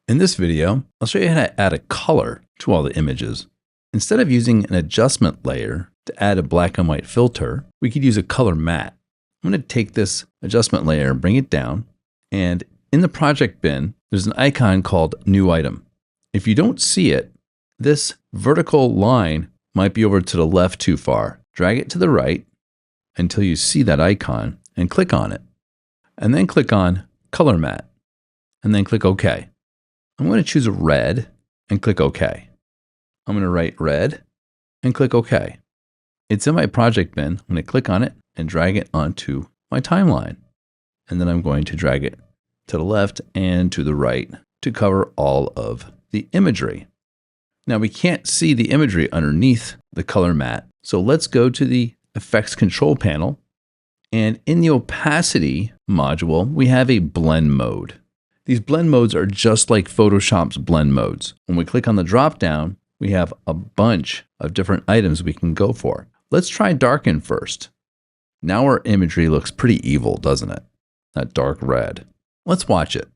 In this video, I'll show you how to add a color to all the images. Instead of using an adjustment layer to add a black and white filter, we could use a color matte. I'm going to take this adjustment layer and bring it down. And in the project bin, there's an icon called New Item. If you don't see it, this vertical line might be over to the left too far. Drag it to the right until you see that icon and click on it. And then click on Color Matte. And then click OK. I'm going to choose a red and click OK. I'm going to write red and click OK. It's in my project bin. I'm going to click on it and drag it onto my timeline. And then I'm going to drag it to the left and to the right to cover all of the imagery. Now we can't see the imagery underneath the color matte. So let's go to the effects control panel. And in the opacity module, we have a blend mode. These blend modes are just like Photoshop's blend modes. When we click on the drop down, we have a bunch of different items we can go for. Let's try darken first. Now our imagery looks pretty evil, doesn't it? That dark red. Let's watch it.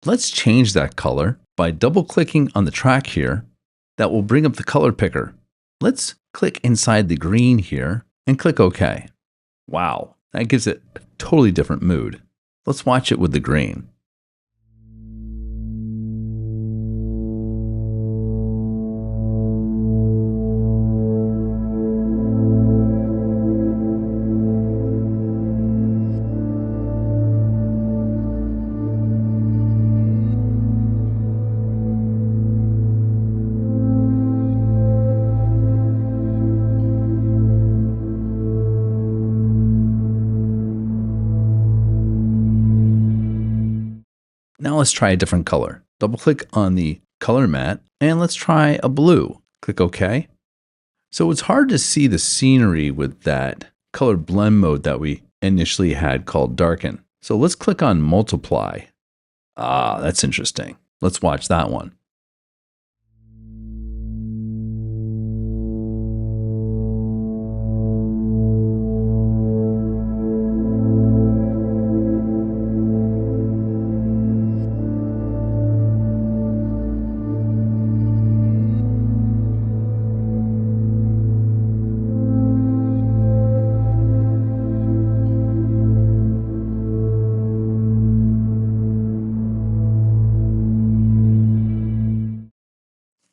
Let's change that color by double-clicking on the track here. That will bring up the color picker. Let's click inside the green here and click OK. Wow, that gives it a totally different mood. Let's watch it with the green. Now let's try a different color. Double click on the color matte and let's try a blue. Click OK. So it's hard to see the scenery with that color blend mode that we initially had called darken. So let's click on multiply. Ah, that's interesting. Let's watch that one.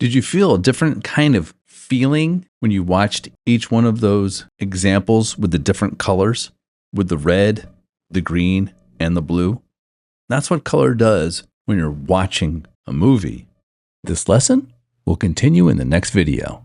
Did you feel a different kind of feeling when you watched each one of those examples with the different colors, with the red, the green, and the blue? That's what color does when you're watching a movie. This lesson will continue in the next video.